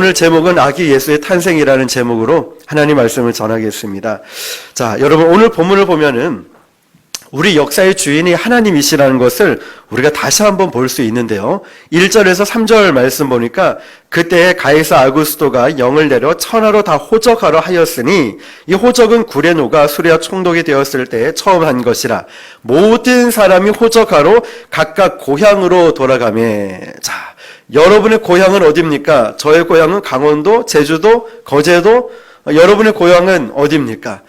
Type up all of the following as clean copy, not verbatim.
오늘 제목은 아기 예수의 탄생이라는 제목으로 하나님 말씀을 전하겠습니다. 자, 여러분 오늘 본문을 보면은 우리 역사의 주인이 하나님이시라는 것을 우리가 다시 한번 볼 수 있는데요. 1절에서 3절 말씀 보니까 그때 가이사 아구스토가 영을 내려 천하로 다 호적하러 하였으니 이 호적은 굴에 녹아 수레와 총독이 되었을 때 처음 한 것이라. 모든 사람이 호적하러 각각 고향으로 돌아가매. 자, 여러분의 고향은 어디입니까? 저의 고향은 강원도, 제주도, 거제도. 여러분의 고향은 어디입니까?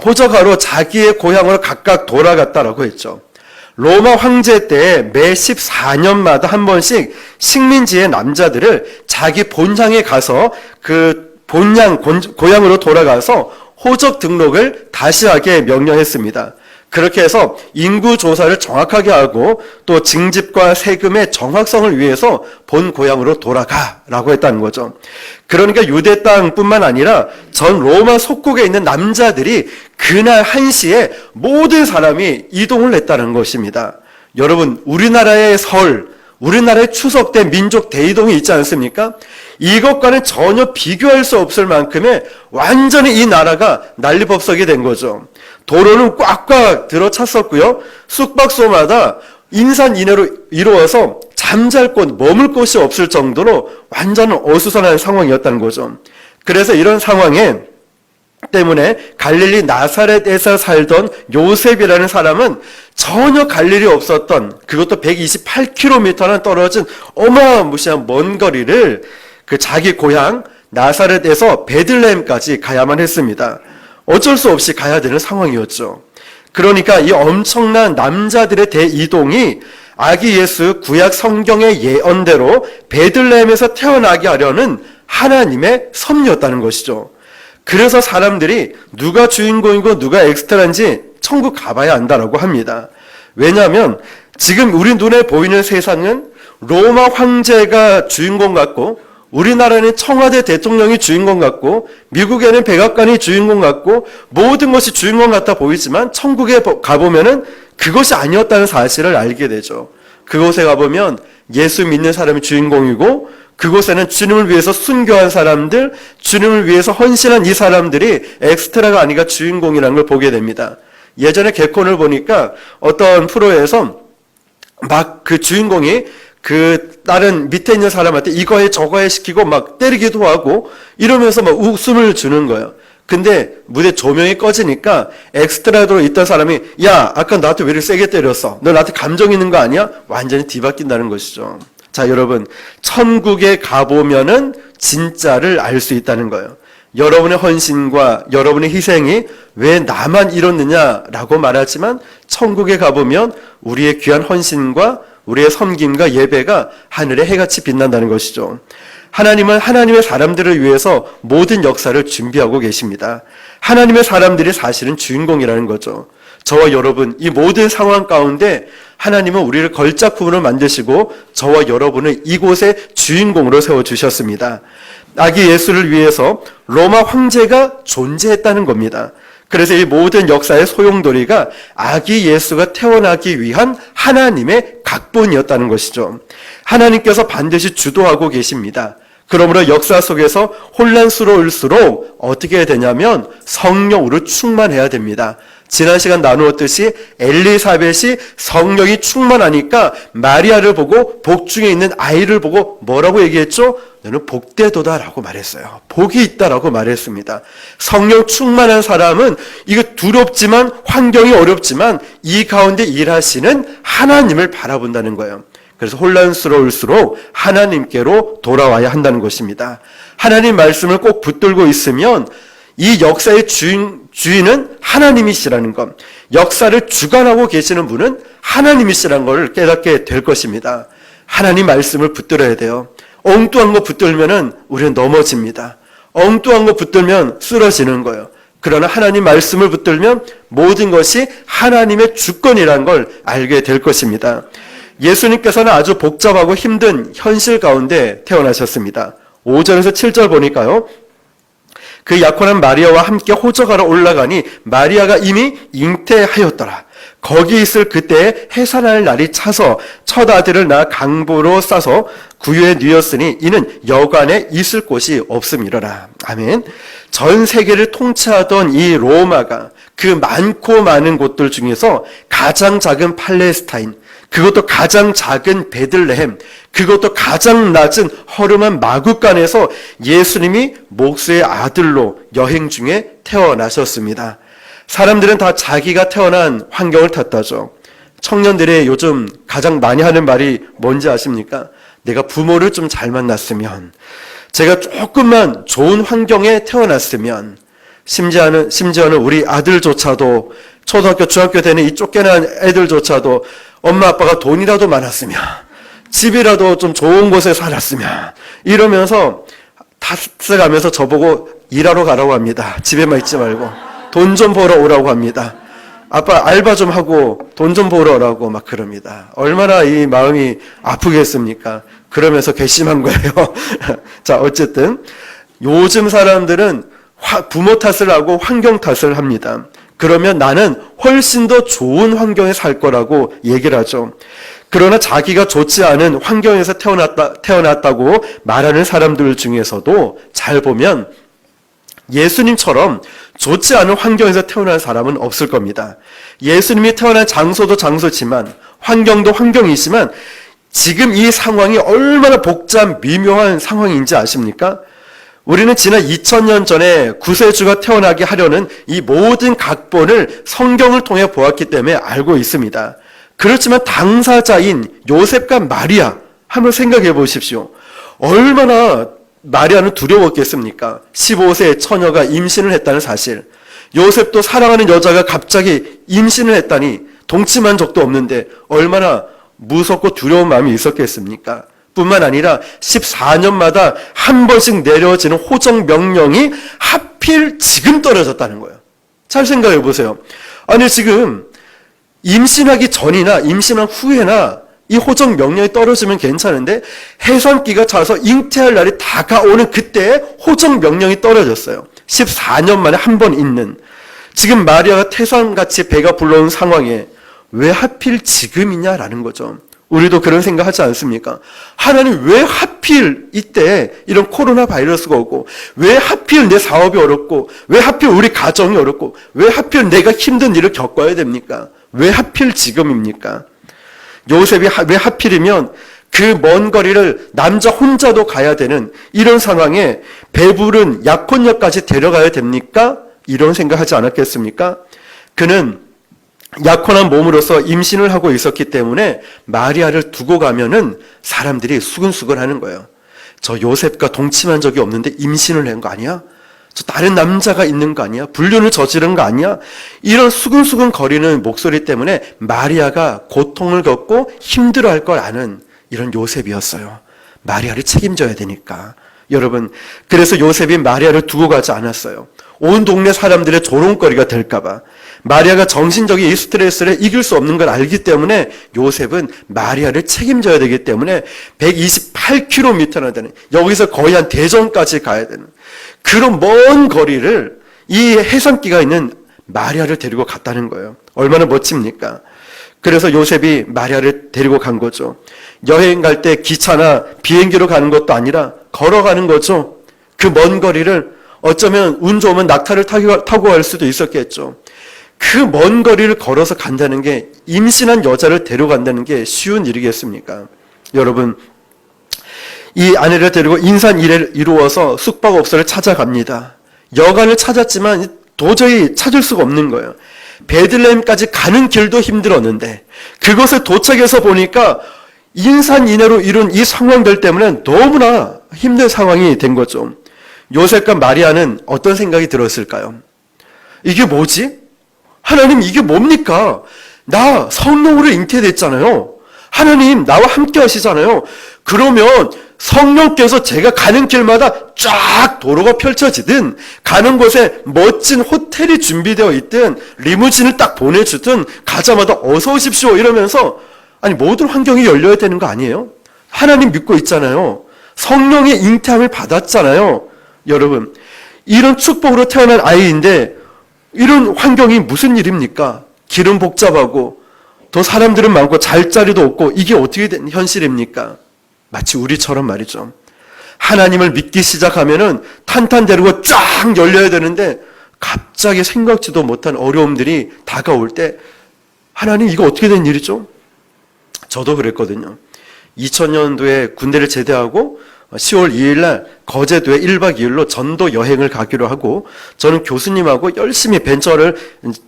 호적하러 자기의 고향으로 각각 돌아갔다라고 했죠. 로마 황제 때 매 14년마다 한 번씩 식민지의 남자들을 자기 본향에 가서 그 고향으로 돌아가서 호적 등록을 다시 하게 명령했습니다. 그렇게 해서 인구 조사를 정확하게 하고 또 징집과 세금의 정확성을 위해서 본 고향으로 돌아가라고 했다는 거죠. 그러니까 유대 땅뿐만 아니라 전 로마 속국에 있는 남자들이 그날 한시에 모든 사람이 이동을 했다는 것입니다. 여러분, 우리나라의 설, 우리나라의 추석 때 민족 대이동이 있지 않습니까? 이것과는 전혀 비교할 수 없을 만큼의 완전히 이 나라가 난리법석이 된 거죠. 도로는 꽉꽉 들어찼었고요. 숙박소마다 인산인해로 이루어서 잠잘 곳, 머물 곳이 없을 정도로 완전 어수선한 상황이었다는 거죠. 그래서 이런 상황에 때문에 갈릴리 나사렛에서 살던 요셉이라는 사람은 전혀 갈 일이 없었던, 그것도 128km나 떨어진 어마무시한 먼 거리를 그 자기 고향 나사렛에서 베들레헴까지 가야만 했습니다. 어쩔 수 없이 가야 되는 상황이었죠. 그러니까 이 엄청난 남자들의 대이동이 아기 예수 구약 성경의 예언대로 베들레헴에서 태어나게 하려는 하나님의 섭리였다는 것이죠. 그래서 사람들이 누가 주인공이고 누가 엑스트라인지 천국 가봐야 한다라고 합니다. 왜냐하면 지금 우리 눈에 보이는 세상은 로마 황제가 주인공 같고, 우리나라는 청와대 대통령이 주인공 같고, 미국에는 백악관이 주인공 같고, 모든 것이 주인공 같아 보이지만 천국에 가보면은 그것이 아니었다는 사실을 알게 되죠. 그곳에 가보면 예수 믿는 사람이 주인공이고, 그곳에는 주님을 위해서 순교한 사람들, 주님을 위해서 헌신한 이 사람들이 엑스트라가 아니라 주인공이라는 걸 보게 됩니다. 예전에 개콘을 보니까 어떤 프로에서 막 그 주인공이 그 다른 밑에 있는 사람한테 이거 해 저거 해 시키고 막 때리기도 하고 이러면서 막 웃음을 주는 거예요. 근데 무대 조명이 꺼지니까 엑스트라로 있던 사람이 야, 아까 나한테 왜 이렇게 세게 때렸어? 너 나한테 감정 있는 거 아니야? 완전히 뒤바뀐다는 것이죠. 자, 여러분, 천국에 가보면은 진짜를 알 수 있다는 거예요. 여러분의 헌신과 여러분의 희생이 왜 나만 이뤘느냐라고 말하지만 천국에 가보면 우리의 귀한 헌신과 우리의 섬김과 예배가 하늘의 해같이 빛난다는 것이죠. 하나님은 하나님의 사람들을 위해서 모든 역사를 준비하고 계십니다. 하나님의 사람들이 사실은 주인공이라는 거죠. 저와 여러분, 이 모든 상황 가운데 하나님은 우리를 걸작품으로 만드시고 저와 여러분을 이곳의 주인공으로 세워주셨습니다. 아기 예수를 위해서 로마 황제가 존재했다는 겁니다. 그래서 이 모든 역사의 소용돌이가 아기 예수가 태어나기 위한 하나님의 각본이었다는 것이죠. 하나님께서 반드시 주도하고 계십니다. 그러므로 역사 속에서 혼란스러울수록 어떻게 해야 되냐면 성령으로 충만해야 됩니다. 지난 시간 나누었듯이 엘리사벳이 성령이 충만하니까 마리아를 보고 복 중에 있는 아이를 보고 뭐라고 얘기했죠? 너는 복되도다라고 말했어요. 복이 있다라고 말했습니다. 성령 충만한 사람은 이거 두렵지만 환경이 어렵지만 이 가운데 일하시는 하나님을 바라본다는 거예요. 그래서 혼란스러울수록 하나님께로 돌아와야 한다는 것입니다. 하나님 말씀을 꼭 붙들고 있으면 이 역사의 주인은 하나님이시라는 것, 역사를 주관하고 계시는 분은 하나님이시라는 걸 깨닫게 될 것입니다. 하나님 말씀을 붙들어야 돼요. 엉뚱한 거 붙들면은 우리는 넘어집니다. 엉뚱한 거 붙들면 쓰러지는 거예요. 그러나 하나님 말씀을 붙들면 모든 것이 하나님의 주권이라는 걸 알게 될 것입니다. 예수님께서는 아주 복잡하고 힘든 현실 가운데 태어나셨습니다. 5절에서 7절 보니까요. 그 약혼한 마리아와 함께 호적하러 올라가니 마리아가 이미 잉태하였더라. 거기 있을 그때에 해산할 날이 차서 첫 아들을 낳아 강보로 싸서 구유에 누였으니 이는 여관에 있을 곳이 없음이로라. 아멘. 전 세계를 통치하던 이 로마가 그 많고 많은 곳들 중에서 가장 작은 팔레스타인, 그것도 가장 작은 베들레헴, 그것도 가장 낮은 허름한 마구간에서 예수님이 목수의 아들로 여행 중에 태어나셨습니다. 사람들은 다 자기가 태어난 환경을 탓하죠. 청년들이 요즘 가장 많이 하는 말이 뭔지 아십니까? 내가 부모를 좀 잘 만났으면, 제가 조금만 좋은 환경에 태어났으면, 심지어는 우리 아들조차도 초등학교, 중학교 되는 이 쫓겨난 애들조차도 엄마 아빠가 돈이라도 많았으면, 집이라도 좀 좋은 곳에 살았으면, 이러면서 탓해가면서 저보고 일하러 가라고 합니다. 집에만 있지 말고 돈 좀 벌어 오라고 합니다. 아빠 알바 좀 하고 돈 좀 벌어 오라고 막 그럽니다. 얼마나 이 마음이 아프겠습니까? 그러면서 괘씸한 거예요. 자, 어쨌든 요즘 사람들은 부모 탓을 하고 환경 탓을 합니다. 그러면 나는 훨씬 더 좋은 환경에 살 거라고 얘기를 하죠. 그러나 자기가 좋지 않은 환경에서 태어났다고 말하는 사람들 중에서도 잘 보면 예수님처럼 좋지 않은 환경에서 태어난 사람은 없을 겁니다. 예수님이 태어난 장소도 장소지만 환경도 환경이지만 지금 이 상황이 얼마나 복잡 미묘한 상황인지 아십니까? 우리는 지난 2000년 전에 구세주가 태어나게 하려는 이 모든 각본을 성경을 통해 보았기 때문에 알고 있습니다. 그렇지만 당사자인 요셉과 마리아 한번 생각해 보십시오. 얼마나 마리아는 두려웠겠습니까? 15세 처녀가 임신을 했다는 사실. 요셉도 사랑하는 여자가 갑자기 임신을 했다니 동침한 적도 없는데 얼마나 무섭고 두려운 마음이 있었겠습니까? 뿐만 아니라 14년마다 한 번씩 내려지는 호정 명령이 하필 지금 떨어졌다는 거예요. 잘 생각해 보세요. 아니 지금 임신하기 전이나 임신한 후에나 이 호정 명령이 떨어지면 괜찮은데 해산기가 차서 잉태할 날이 다가오는 그때 호정 명령이 떨어졌어요. 14년 만에 한 번 있는. 지금 마리아가 태산같이 배가 불러온 상황에 왜 하필 지금이냐라는 거죠. 우리도 그런 생각하지 않습니까? 하나님 왜 하필 이때 이런 코로나 바이러스가 오고 왜 하필 내 사업이 어렵고 왜 하필 우리 가정이 어렵고 왜 하필 내가 힘든 일을 겪어야 됩니까? 왜 하필 지금입니까? 요셉이 왜 하필이면 그 먼 거리를 남자 혼자도 가야 되는 이런 상황에 배부른 약혼녀까지 데려가야 됩니까? 이런 생각하지 않았겠습니까? 그는 약혼한 몸으로서 임신을 하고 있었기 때문에 마리아를 두고 가면은 사람들이 수근수근하는 거예요. 저 요셉과 동침한 적이 없는데 임신을 한 거 아니야? 저 다른 남자가 있는 거 아니야? 불륜을 저지른 거 아니야? 이런 수근수근 거리는 목소리 때문에 마리아가 고통을 겪고 힘들어할 걸 아는 이런 요셉이었어요. 마리아를 책임져야 되니까. 여러분, 그래서 요셉이 마리아를 두고 가지 않았어요. 온 동네 사람들의 조롱거리가 될까 봐. 마리아가 정신적인 이 스트레스를 이길 수 없는 걸 알기 때문에 요셉은 마리아를 책임져야 되기 때문에 128km나 되는, 여기서 거의 한 대전까지 가야 되는 그런 먼 거리를 이 해산기가 있는 마리아를 데리고 갔다는 거예요. 얼마나 멋집니까? 그래서 요셉이 마리아를 데리고 간 거죠. 여행 갈 때 기차나 비행기로 가는 것도 아니라 걸어가는 거죠. 그 먼 거리를 어쩌면 운 좋으면 낙타를 타고 갈 수도 있었겠죠. 그 먼 거리를 걸어서 간다는 게, 임신한 여자를 데려간다는 게 쉬운 일이겠습니까? 여러분, 이 아내를 데리고 인산 일을 이루어서 숙박업소를 찾아갑니다. 여관을 찾았지만 도저히 찾을 수가 없는 거예요. 베들레헴까지 가는 길도 힘들었는데 그곳에 도착해서 보니까 인산 이내로 이룬 이 상황들 때문에 너무나 힘든 상황이 된 거죠. 요셉과 마리아는 어떤 생각이 들었을까요? 이게 뭐지? 하나님, 이게 뭡니까? 나 성령으로 잉태됐잖아요. 하나님 나와 함께 하시잖아요. 그러면 성령께서 제가 가는 길마다 쫙 도로가 펼쳐지든, 가는 곳에 멋진 호텔이 준비되어 있든, 리무진을 딱 보내주든, 가자마자 어서 오십시오 이러면서, 아니 모든 환경이 열려야 되는 거 아니에요? 하나님 믿고 있잖아요. 성령의 잉태함을 받았잖아요. 여러분, 이런 축복으로 태어난 아이인데 이런 환경이 무슨 일입니까? 길은 복잡하고 더 사람들은 많고 잘 자리도 없고, 이게 어떻게 된 현실입니까? 마치 우리처럼 말이죠. 하나님을 믿기 시작하면은 탄탄대로가 쫙 열려야 되는데 갑자기 생각지도 못한 어려움들이 다가올 때 하나님 이거 어떻게 된 일이죠? 저도 그랬거든요. 2000년도에 군대를 제대하고 10월 2일 날 거제도에 1박 2일로 전도 여행을 가기로 하고 저는 교수님하고 열심히 벤처를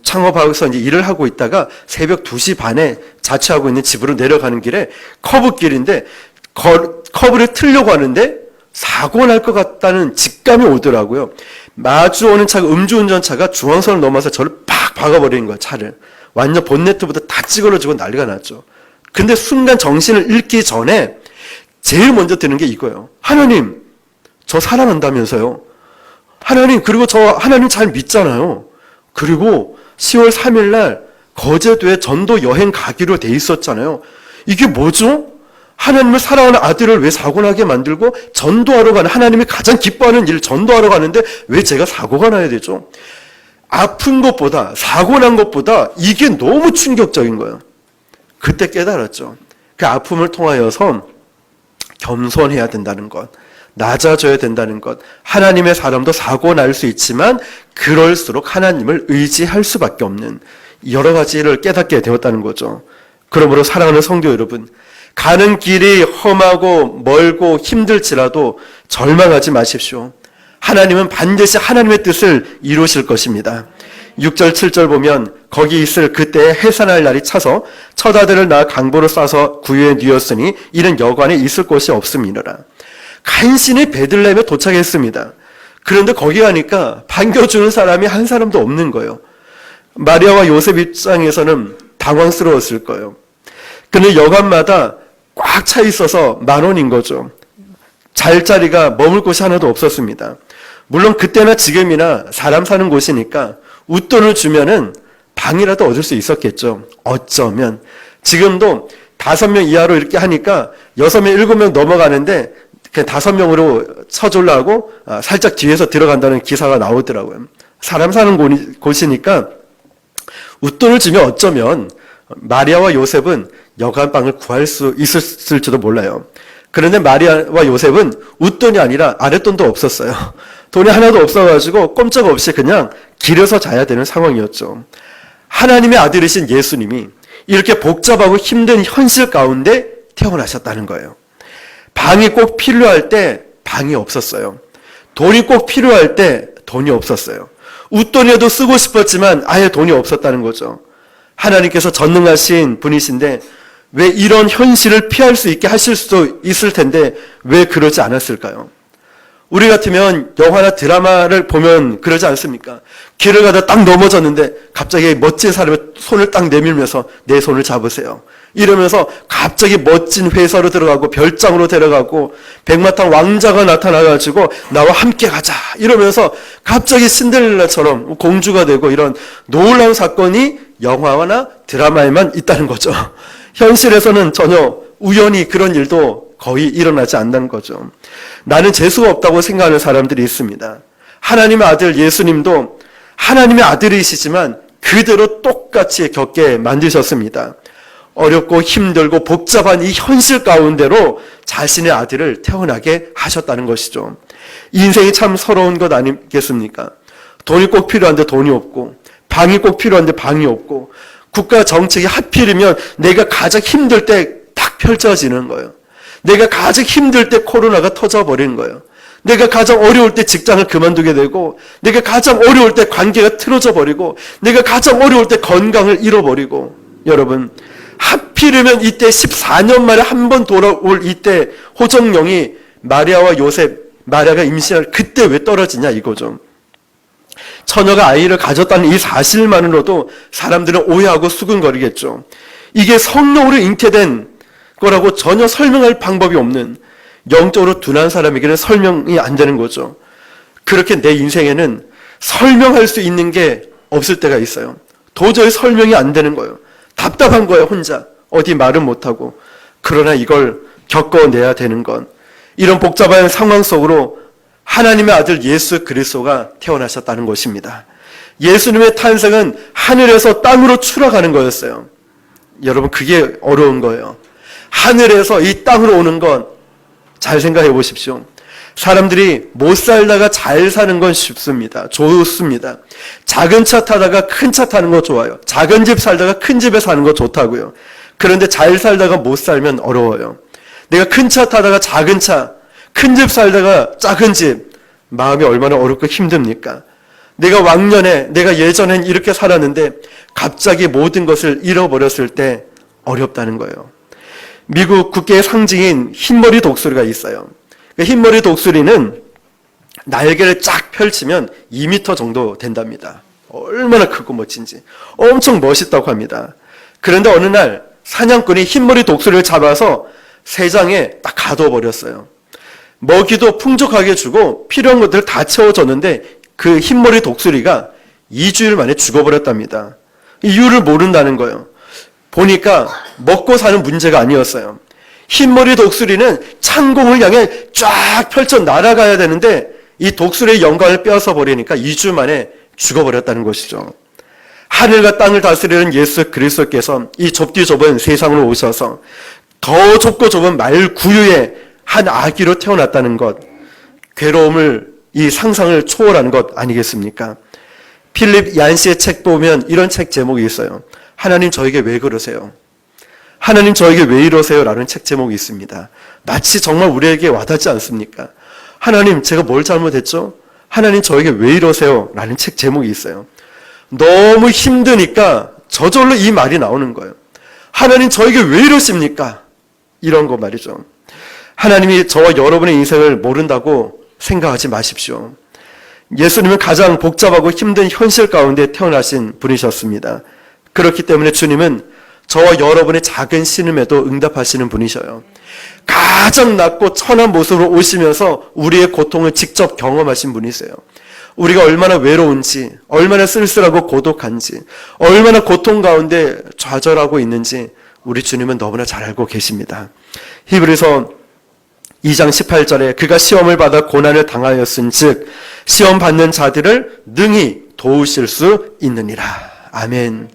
창업하고서 이제 일을 하고 있다가 새벽 2시 반에 자취하고 있는 집으로 내려가는 길에 커브길인데 커브를 틀려고 하는데 사고 날 것 같다는 직감이 오더라고요. 마주오는 차가 음주운전차가 중앙선을 넘어서 저를 팍 박아버리는 거야, 차를. 완전 본네트부터 다 찌그러지고 난리가 났죠. 근데 순간 정신을 잃기 전에 제일 먼저 드는 게 이거예요. 하나님, 저 살아난다면서요. 하나님, 그리고 저 하나님 잘 믿잖아요. 그리고 10월 3일 날 거제도에 전도 여행 가기로 돼 있었잖아요. 이게 뭐죠? 하나님을 사랑하는 아들을 왜 사고나게 만들고 전도하러 가는, 하나님이 가장 기뻐하는 일 전도하러 가는데 왜 제가 사고가 나야 되죠? 아픈 것보다, 사고 난 것보다 이게 너무 충격적인 거예요. 그때 깨달았죠. 그 아픔을 통하여서 겸손해야 된다는 것, 낮아져야 된다는 것. 하나님의 사람도 사고 날 수 있지만 그럴수록 하나님을 의지할 수밖에 없는 여러 가지를 깨닫게 되었다는 거죠. 그러므로 사랑하는 성도 여러분, 가는 길이 험하고 멀고 힘들지라도 절망하지 마십시오. 하나님은 반드시 하나님의 뜻을 이루실 것입니다. 6절 7절 보면 거기 있을 그때에 해산할 날이 차서 첫 아들을 낳아 강보로 싸서 구유에 뉘었으니 이는 여관에 있을 곳이 없음이니라. 간신히 베들레헴에 도착했습니다. 그런데 거기 가니까 반겨주는 사람이 한 사람도 없는 거예요. 마리아와 요셉 입장에서는 당황스러웠을 거예요. 근데 여관마다 꽉 차 있어서 10,000원인 거죠. 잘 자리가 머물 곳이 하나도 없었습니다. 물론 그때나 지금이나 사람 사는 곳이니까 웃돈을 주면은 방이라도 얻을 수 있었겠죠. 어쩌면 지금도 5명 이하로 이렇게 하니까 6명, 7명 넘어가는데 그냥 5명으로 서줄라고 살짝 뒤에서 들어간다는 기사가 나오더라고요. 사람 사는 곳이니까 웃돈을 주면 어쩌면 마리아와 요셉은 여간방을 구할 수 있었을지도 몰라요. 그런데 마리아와 요셉은 웃돈이 아니라 아랫돈도 없었어요. 돈이 하나도 없어가지고 꼼짝없이 그냥 길에서 자야 되는 상황이었죠. 하나님의 아들이신 예수님이 이렇게 복잡하고 힘든 현실 가운데 태어나셨다는 거예요. 방이 꼭 필요할 때 방이 없었어요. 돈이 꼭 필요할 때 돈이 없었어요. 웃돈이라도 쓰고 싶었지만 아예 돈이 없었다는 거죠. 하나님께서 전능하신 분이신데 왜 이런 현실을 피할 수 있게 하실 수도 있을 텐데 왜 그러지 않았을까요? 우리 같으면 영화나 드라마를 보면 그러지 않습니까? 길을 가다 딱 넘어졌는데 갑자기 멋진 사람이 손을 딱 내밀면서 내 손을 잡으세요. 이러면서 갑자기 멋진 회사로 들어가고 별장으로 데려가고 백마탄 왕자가 나타나가지고 나와 함께 가자 이러면서 갑자기 신데렐라처럼 공주가 되고 이런 놀라운 사건이 영화나 드라마에만 있다는 거죠. 현실에서는 전혀 우연히 그런 일도 거의 일어나지 않는 거죠. 나는 재수가 없다고 생각하는 사람들이 있습니다. 하나님의 아들 예수님도 하나님의 아들이시지만 그대로 똑같이 겪게 만드셨습니다. 어렵고 힘들고 복잡한 이 현실 가운데로 자신의 아들을 태어나게 하셨다는 것이죠. 인생이 참 서러운 것 아니겠습니까? 돈이 꼭 필요한데 돈이 없고 방이 꼭 필요한데 방이 없고 국가 정책이 하필이면 내가 가장 힘들 때 딱 펼쳐지는 거예요. 내가 가장 힘들 때 코로나가 터져버리는 거예요. 내가 가장 어려울 때 직장을 그만두게 되고 내가 가장 어려울 때 관계가 틀어져 버리고 내가 가장 어려울 때 건강을 잃어버리고 여러분 하필이면 이때 14년 만에 한 번 돌아올 이때 호정령이 마리아와 요셉 마리아가 임신할 그때 왜 떨어지냐 이거죠. 처녀가 아이를 가졌다는 이 사실만으로도 사람들은 오해하고 수근거리겠죠. 이게 성령으로 잉태된 거라고 전혀 설명할 방법이 없는 영적으로 둔한 사람에게는 설명이 안 되는 거죠. 그렇게 내 인생에는 설명할 수 있는 게 없을 때가 있어요. 도저히 설명이 안 되는 거예요. 답답한 거예요, 혼자. 어디 말은 못하고. 그러나 이걸 겪어내야 되는 건 이런 복잡한 상황 속으로 하나님의 아들 예수 그리스도가 태어나셨다는 것입니다. 예수님의 탄생은 하늘에서 땅으로 추락하는 거였어요. 여러분 그게 어려운 거예요. 하늘에서 이 땅으로 오는 건 잘 생각해 보십시오. 사람들이 못 살다가 잘 사는 건 쉽습니다. 좋습니다. 작은 차 타다가 큰 차 타는 거 좋아요. 작은 집 살다가 큰 집에 사는 거 좋다고요. 그런데 잘 살다가 못 살면 어려워요. 내가 큰 차 타다가 작은 차, 큰 집 살다가 작은 집, 마음이 얼마나 어렵고 힘듭니까? 내가 예전엔 이렇게 살았는데 갑자기 모든 것을 잃어버렸을 때 어렵다는 거예요. 미국 국계의 상징인 흰머리 독수리가 있어요. 흰머리 독수리는 날개를 쫙 펼치면 2m 정도 된답니다. 얼마나 크고 멋진지. 엄청 멋있다고 합니다. 그런데 어느 날 사냥꾼이 흰머리 독수리를 잡아서 새장에 딱 가둬버렸어요. 먹이도 풍족하게 주고 필요한 것들을 다 채워줬는데 그 흰머리 독수리가 2주일 만에 죽어버렸답니다. 이유를 모른다는 거예요. 보니까 먹고 사는 문제가 아니었어요. 흰머리 독수리는 창공을 향해 쫙 펼쳐 날아가야 되는데 이 독수리의 영광을 빼앗아 버리니까 2주 만에 죽어버렸다는 것이죠. 하늘과 땅을 다스리는 예수 그리스도께서 이 좁디 좁은 세상으로 오셔서 더 좁고 좁은 말 구유의 한 아기로 태어났다는 것, 이 상상을 초월하는 것 아니겠습니까? 필립 얀시의 책 보면 이런 책 제목이 있어요. 하나님 저에게 왜 그러세요? 하나님 저에게 왜 이러세요? 라는 책 제목이 있습니다. 마치 정말 우리에게 와닿지 않습니까? 하나님 제가 뭘 잘못했죠? 하나님 저에게 왜 이러세요? 라는 책 제목이 있어요. 너무 힘드니까 저절로 이 말이 나오는 거예요. 하나님 저에게 왜 이러십니까? 이런 거 말이죠. 하나님이 저와 여러분의 인생을 모른다고 생각하지 마십시오. 예수님은 가장 복잡하고 힘든 현실 가운데 태어나신 분이셨습니다. 그렇기 때문에 주님은 저와 여러분의 작은 신음에도 응답하시는 분이셔요. 가장 낮고 천한 모습으로 오시면서 우리의 고통을 직접 경험하신 분이세요. 우리가 얼마나 외로운지, 얼마나 쓸쓸하고 고독한지, 얼마나 고통 가운데 좌절하고 있는지 우리 주님은 너무나 잘 알고 계십니다. 히브리서 2장 18절에 그가 시험을 받아 고난을 당하였은즉 시험 받는 자들을 능히 도우실 수 있느니라. 아멘.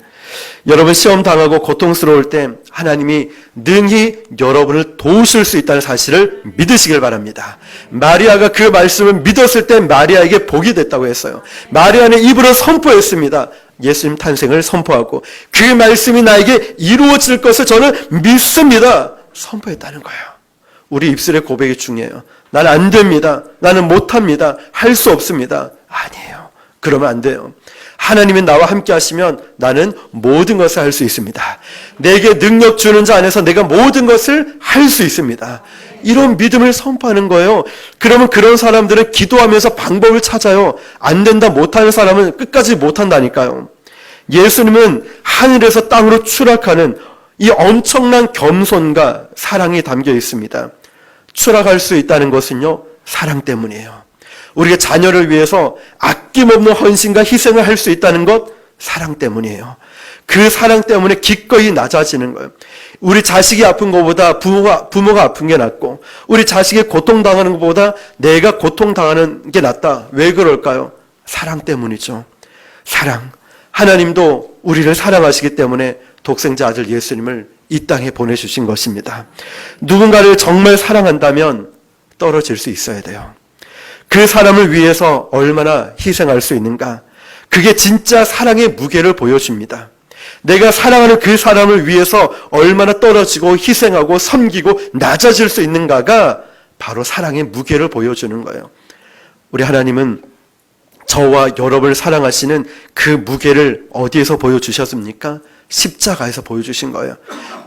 여러분 시험 당하고 고통스러울 때 하나님이 능히 여러분을 도우실 수 있다는 사실을 믿으시길 바랍니다. 마리아가 그 말씀을 믿었을 때 마리아에게 복이 됐다고 했어요. 마리아는 입으로 선포했습니다. 예수님 탄생을 선포하고 그 말씀이 나에게 이루어질 것을 저는 믿습니다. 선포했다는 거예요. 우리 입술의 고백이 중요해요. 나는 안 됩니다. 나는 못합니다. 할 수 없습니다. 아니에요. 그러면 안 돼요. 하나님이 나와 함께 하시면 나는 모든 것을 할 수 있습니다. 내게 능력 주는 자 안에서 내가 모든 것을 할 수 있습니다. 이런 믿음을 선포하는 거예요. 그러면 그런 사람들은 기도하면서 방법을 찾아요. 안 된다 못하는 사람은 끝까지 못한다니까요. 예수님은 하늘에서 땅으로 추락하는 이 엄청난 겸손과 사랑이 담겨 있습니다. 추락할 수 있다는 것은요, 사랑 때문이에요. 우리가 자녀를 위해서 아낌없는 헌신과 희생을 할 수 있다는 것, 사랑 때문이에요. 그 사랑 때문에 기꺼이 낮아지는 거예요. 우리 자식이 아픈 것보다 부모가 아픈 게 낫고, 우리 자식이 고통당하는 것보다 내가 고통당하는 게 낫다. 왜 그럴까요? 사랑 때문이죠. 사랑. 하나님도 우리를 사랑하시기 때문에 독생자 아들 예수님을 이 땅에 보내주신 것입니다. 누군가를 정말 사랑한다면 떨어질 수 있어야 돼요. 그 사람을 위해서 얼마나 희생할 수 있는가? 그게 진짜 사랑의 무게를 보여줍니다. 내가 사랑하는 그 사람을 위해서 얼마나 떨어지고 희생하고 섬기고 낮아질 수 있는가가 바로 사랑의 무게를 보여주는 거예요. 우리 하나님은 저와 여러분을 사랑하시는 그 무게를 어디에서 보여주셨습니까? 십자가에서 보여주신 거예요.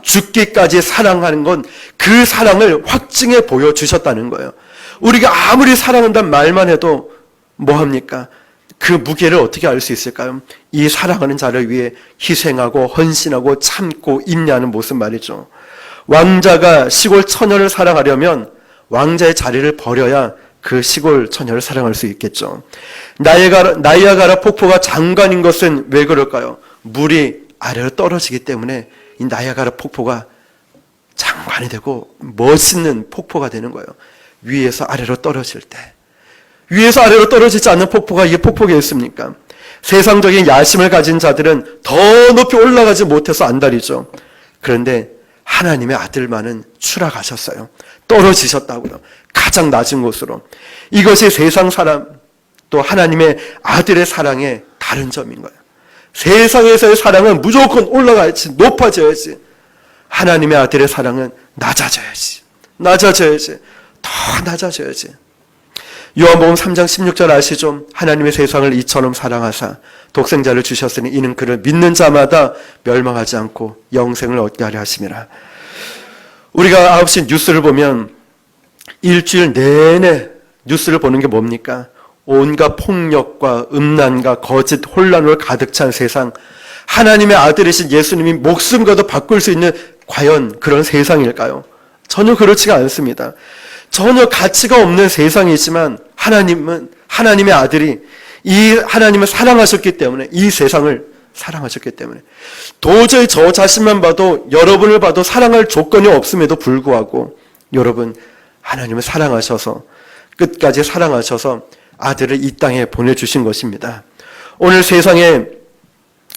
죽기까지 사랑하는 건 그 사랑을 확증해 보여주셨다는 거예요. 우리가 아무리 사랑한다는 말만 해도 뭐합니까? 그 무게를 어떻게 알 수 있을까요? 이 사랑하는 자를 위해 희생하고 헌신하고 참고 인내하는 모습 말이죠. 왕자가 시골 처녀를 사랑하려면 왕자의 자리를 버려야 그 시골 처녀를 사랑할 수 있겠죠. 나이아가라 폭포가 장관인 것은 왜 그럴까요? 물이 아래로 떨어지기 때문에 이 나이아가라 폭포가 장관이 되고 멋있는 폭포가 되는 거예요. 위에서 아래로 떨어질 때. 위에서 아래로 떨어지지 않는 폭포가 이게 폭포겠습니까? 세상적인 야심을 가진 자들은 더 높이 올라가지 못해서 안달이죠. 그런데 하나님의 아들만은 추락하셨어요. 떨어지셨다고요. 가장 낮은 곳으로. 이것이 세상 사람 또 하나님의 아들의 사랑의 다른 점인 거예요. 세상에서의 사랑은 무조건 올라가야지, 높아져야지. 하나님의 아들의 사랑은 낮아져야지. 더 낮아져야지. 요한복음 3장 16절 아시죠? 하나님의 세상을 이처럼 사랑하사 독생자를 주셨으니 이는 그를 믿는 자마다 멸망하지 않고 영생을 얻게 하려 하심이라. 우리가 9시 뉴스를 보면 일주일 내내 뉴스를 보는 게 뭡니까? 온갖 폭력과 음란과 거짓 혼란으로 가득 찬 세상, 하나님의 아들이신 예수님이 목숨과도 바꿀 수 있는 과연 그런 세상일까요? 전혀 그렇지가 않습니다. 전혀 가치가 없는 세상이지만 하나님의 아들이 이 하나님을 사랑하셨기 때문에, 이 세상을 사랑하셨기 때문에 도저히 저 자신만 봐도, 여러분을 봐도 사랑할 조건이 없음에도 불구하고 여러분 하나님을 사랑하셔서, 끝까지 사랑하셔서 아들을 이 땅에 보내주신 것입니다. 오늘 세상에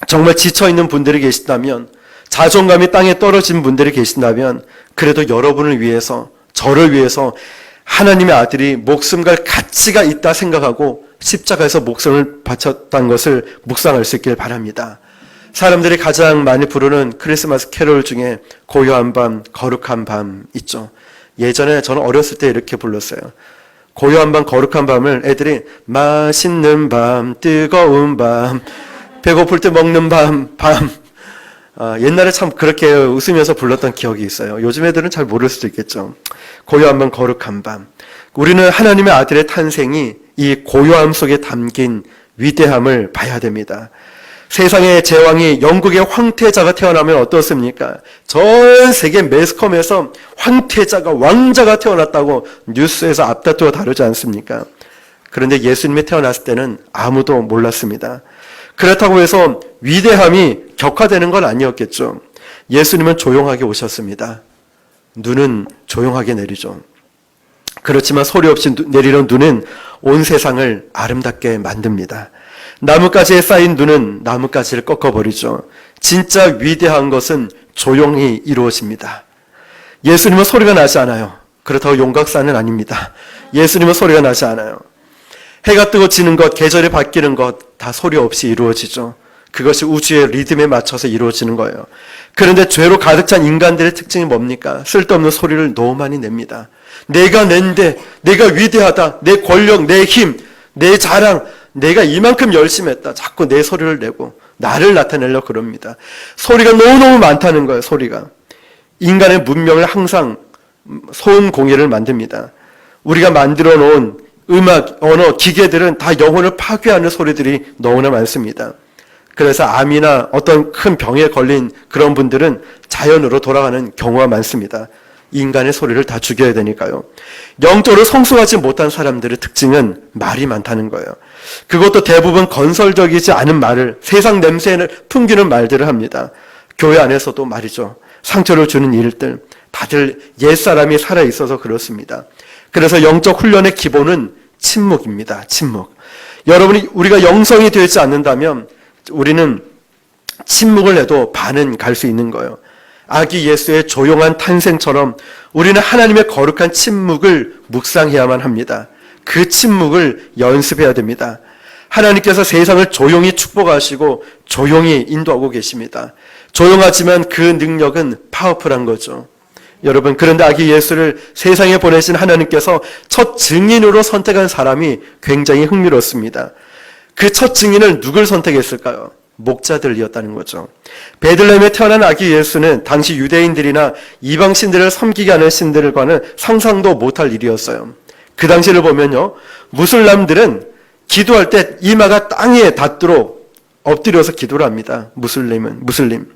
정말 지쳐있는 분들이 계신다면, 자존감이 땅에 떨어진 분들이 계신다면, 그래도 여러분을 위해서, 저를 위해서 하나님의 아들이 목숨 갈 가치가 있다 생각하고 십자가에서 목숨을 바쳤다는 것을 묵상할 수 있길 바랍니다. 사람들이 가장 많이 부르는 크리스마스 캐롤 중에 고요한 밤, 거룩한 밤 있죠. 예전에 저는 어렸을 때 이렇게 불렀어요. 고요한 밤, 거룩한 밤을 애들이 맛있는 밤, 뜨거운 밤, 배고플 때 먹는 밤. 옛날에 참 그렇게 웃으면서 불렀던 기억이 있어요. 요즘 애들은 잘 모를 수도 있겠죠. 고요한 밤, 거룩한 밤. 우리는 하나님의 아들의 탄생이 이 고요함 속에 담긴 위대함을 봐야 됩니다. 세상의 제왕이 영국의 황태자가 태어나면 어떻습니까? 전 세계 매스컴에서 황태자가, 왕자가 태어났다고 뉴스에서 앞다투어 다루지 않습니까? 그런데 예수님이 태어났을 때는 아무도 몰랐습니다. 그렇다고 해서 위대함이 격화되는 건 아니었겠죠. 예수님은 조용하게 오셨습니다. 눈은 조용하게 내리죠. 그렇지만 소리 없이 내리는 눈은 온 세상을 아름답게 만듭니다. 나뭇가지에 쌓인 눈은 나뭇가지를 꺾어버리죠. 진짜 위대한 것은 조용히 이루어집니다. 예수님은 소리가 나지 않아요. 그렇다고 용각사는 아닙니다. 예수님은 소리가 나지 않아요. 해가 뜨고 지는 것, 계절이 바뀌는 것 다 소리 없이 이루어지죠. 그것이 우주의 리듬에 맞춰서 이루어지는 거예요. 그런데 죄로 가득 찬 인간들의 특징이 뭡니까? 쓸데없는 소리를 너무 많이 냅니다. 내가 낸데, 내가 위대하다, 내 권력, 내 힘, 내 자랑, 내가 이만큼 열심히 했다. 자꾸 내 소리를 내고 나를 나타내려고 그럽니다. 소리가 너무너무 많다는 거예요. 소리가. 인간의 문명을 항상 소음공해를 만듭니다. 우리가 만들어 놓은 음악, 언어, 기계들은 다 영혼을 파괴하는 소리들이 너무나 많습니다. 그래서 암이나 어떤 큰 병에 걸린 그런 분들은 자연으로 돌아가는 경우가 많습니다. 인간의 소리를 다 죽여야 되니까요. 영적으로 성숙하지 못한 사람들의 특징은 말이 많다는 거예요. 그것도 대부분 건설적이지 않은 말을, 세상 냄새를 풍기는 말들을 합니다. 교회 안에서도 말이죠. 상처를 주는 일들, 다들 옛사람이 살아있어서 그렇습니다. 그래서 영적 훈련의 기본은 침묵입니다. 침묵. 우리가 영성이 되지 않는다면 우리는 침묵을 해도 반은 갈 수 있는 거예요. 아기 예수의 조용한 탄생처럼 우리는 하나님의 거룩한 침묵을 묵상해야만 합니다. 그 침묵을 연습해야 됩니다. 하나님께서 세상을 조용히 축복하시고 조용히 인도하고 계십니다. 조용하지만 그 능력은 파워풀한 거죠. 여러분, 그런데 아기 예수를 세상에 보내신 하나님께서 첫 증인으로 선택한 사람이 굉장히 흥미롭습니다. 그 첫 증인을 누굴 선택했을까요? 목자들이었다는 거죠. 베들레헴에 태어난 아기 예수는 당시 유대인들이나 이방신들을 섬기게 하는 신들과는 상상도 못할 일이었어요. 그 당시를 보면요, 무슬람들은 기도할 때 이마가 땅에 닿도록 엎드려서 기도를 합니다. 무슬림.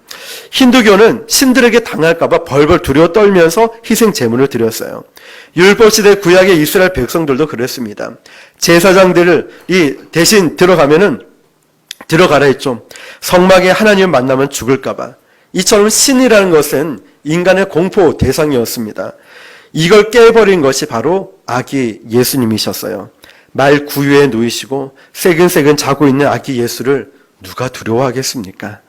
힌두교는 신들에게 당할까봐 벌벌 두려워 떨면서 희생 제물을 드렸어요. 율법시대 구약의 이스라엘 백성들도 그랬습니다. 제사장들이 대신 들어가라 했죠. 성막에 하나님을 만나면 죽을까봐. 이처럼 신이라는 것은 인간의 공포 대상이었습니다. 이걸 깨버린 것이 바로 아기 예수님이셨어요. 말 구유에 누이시고 새근새근 자고 있는 아기 예수를 누가 두려워하겠습니까?